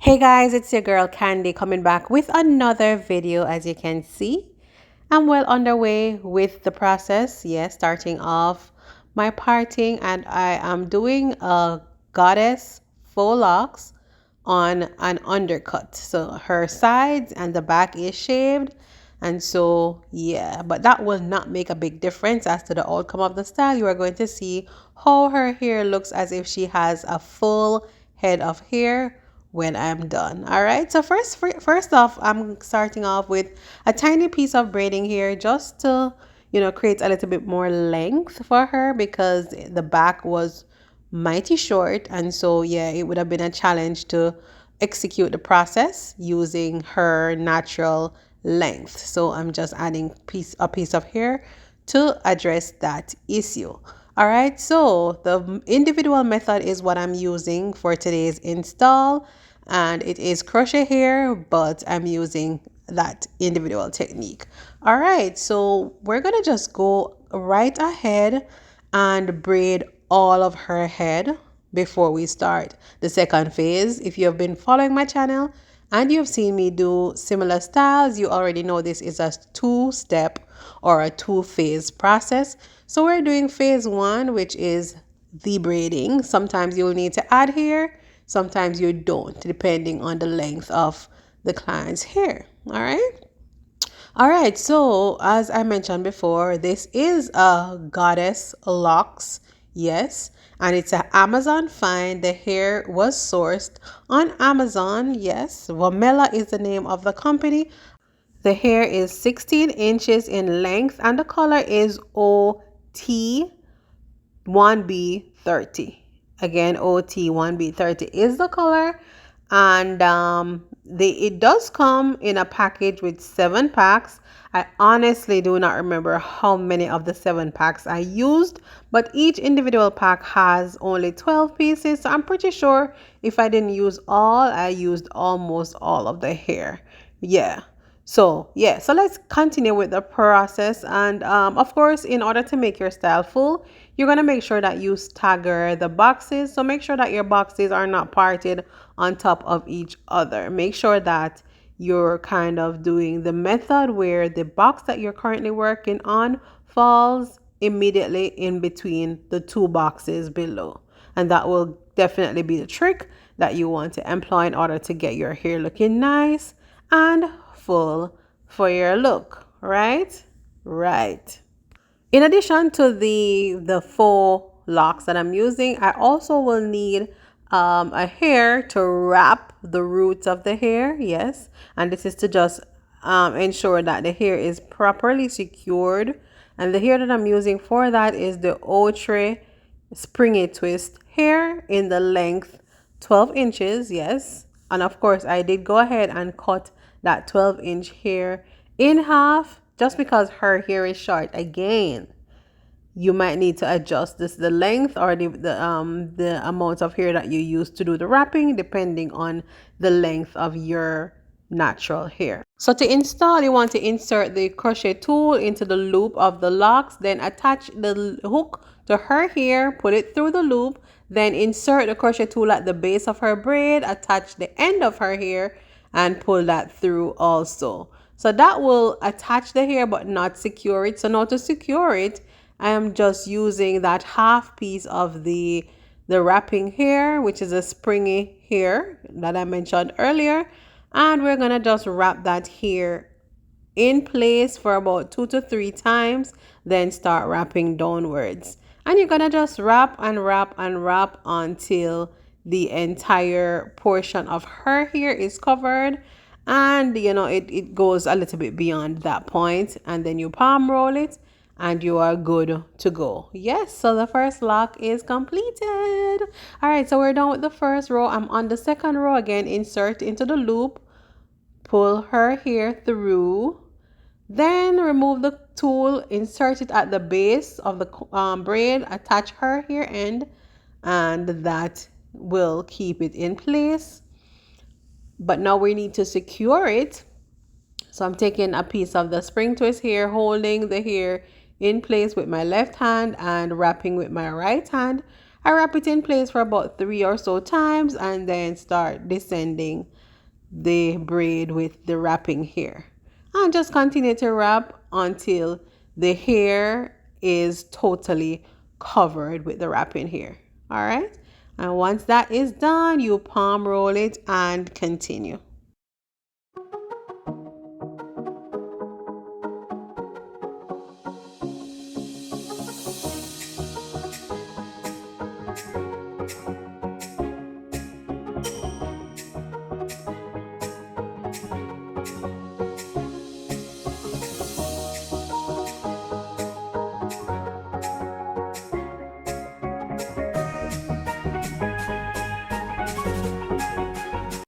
Hey guys, it's your girl Candy coming back with another video. As you can see, I'm well underway with the process. Yes, starting off my parting, and I am doing a goddess faux locks on an undercut. So her sides and the back is shaved. And so, yeah, but that will not make a big difference as to the outcome of the style. You are going to see how her hair looks as if she has a full head of hair when I'm done. All right. So first off, I'm starting off with a tiny piece of braiding here just to, create a little bit more length for her because the back was mighty short. And so, yeah, it would have been a challenge to execute the process using her natural length. So I'm just adding a piece of hair to address that issue. All right, so the individual method is what I'm using for today's install, and it is crochet hair, but I'm using that individual technique. All right, so we're gonna just go right ahead and braid all of her head before we start the second phase. If you have been following my channel and you've seen me do similar styles, you already know this is a two-step or a two-phase process. So we're doing phase one, which is the braiding. Sometimes you'll need to add hair, sometimes you don't, depending on the length of the client's hair. All right, so as I mentioned before, this is a goddess locks, yes, and it's an Amazon find. The hair was sourced on Amazon, yes. Vomela is the name of the company. The hair is 16 inches in length and the color is OT1B30. Again, OT1B30 is the color, and it does come in a package with 7 packs. I honestly do not remember how many of the 7 packs I used, but each individual pack has only 12 pieces, so I'm pretty sure if I didn't use all, I used almost all of the hair. So let's continue with the process. And of course, in order to make your style full, you're going to make sure that you stagger the boxes. So make sure that your boxes are not parted on top of each other. Make sure that you're kind of doing the method where the box that you're currently working on falls immediately in between the two boxes below. And that will definitely be the trick that you want to employ in order to get your hair looking nice and full for your look, right? In addition to the faux locks that I'm using, I also will need a hair to wrap the roots of the hair, yes. And this is to just ensure that the hair is properly secured. And the hair that I'm using for that is the Outre Springy Twist hair in the length 12 inches, yes. And of course, I did go ahead and cut that 12-inch hair in half just because her hair is short. Again, you might need to adjust the length or the amount of hair that you use to do the wrapping depending on the length of your natural hair. So to install, you want to insert the crochet tool into the loop of the locks, then attach the hook to her hair, put it through the loop, then insert the crochet tool at the base of her braid, attach the end of her hair, and pull that through also. So that will attach the hair but not secure it. So now to secure it, I am just using that half piece of the wrapping hair, which is a springy hair that I mentioned earlier. And we're going to just wrap that hair in place for about 2 to 3 times, then start wrapping downwards. And you're going to just wrap and wrap and wrap until the entire portion of her hair is covered. And, it goes a little bit beyond that point. And then you palm roll it and you are good to go. Yes, so the first lock is completed. All right, so we're done with the first row. I'm on the second row again. Insert into the loop, pull her hair through, then remove the tool, insert it at the base of the braid, attach her hair end, and that will keep it in place. But now we need to secure it. So I'm taking a piece of the spring twist here, holding the hair in place with my left hand and wrapping with my right hand. I wrap it in place for about 3 or so times and then start descending the braid with the wrapping hair. And just continue to wrap until the hair is totally covered with the wrapping hair. All right. And once that is done, you palm roll it and continue.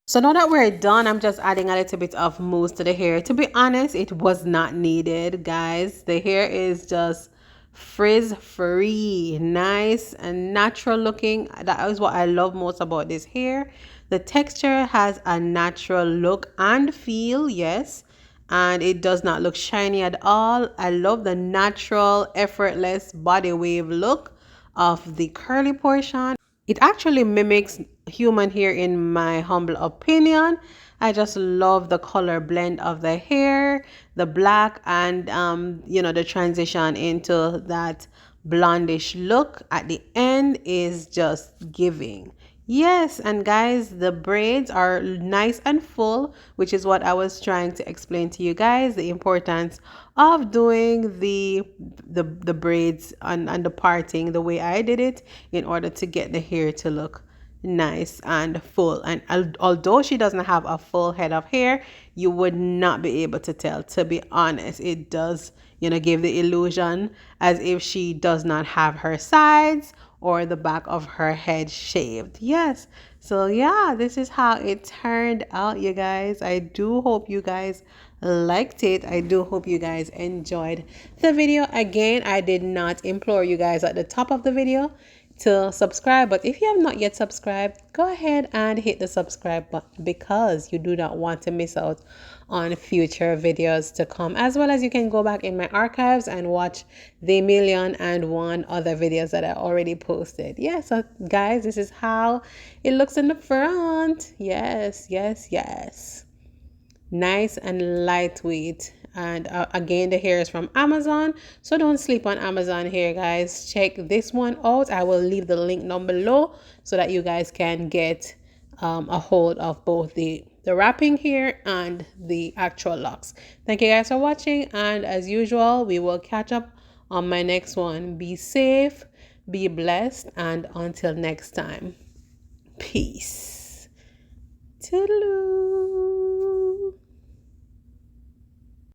So now that we're done, I'm just adding a little bit of mousse to the hair. To be honest, it was not needed, guys. The hair is just frizz free, nice and natural looking. That is what I love most about this hair. The texture has a natural look and feel, yes, and it does not look shiny at all. I love the natural, effortless body wave look of the curly portion. It actually mimics human hair in my humble opinion. I just love the color blend of the hair, the black, and the transition into that blondish look at the end is just giving. Yes, and guys, the braids are nice and full, which is what I was trying to explain to you guys, the importance of doing the braids and the parting the way I did it in order to get the hair to look nice and full. And although she doesn't have a full head of hair, you would not be able to tell. To be honest, it does give the illusion as if she does not have her sides or the back of her head shaved. Yes. So yeah, this is how it turned out, you guys. I do hope you guys liked it. I do hope you guys enjoyed the video. Again, I did not implore you guys at the top of the video to subscribe, but if you have not yet subscribed, go ahead and hit the subscribe button because you do not want to miss out on future videos to come, as well as you can go back in my archives and watch the 1,000,001 other videos that I already posted. Yeah, so guys, this is how it looks in the front. Yes, yes, yes, nice and lightweight. And again, the hair is from Amazon, so don't sleep on Amazon here, guys. Check this one out. I will leave the link down below so that you guys can get a hold of both the wrapping here and the actual locks. Thank you guys for watching, and as usual, we will catch up on my next one. Be safe, be blessed, and until next time, peace. Toodaloo.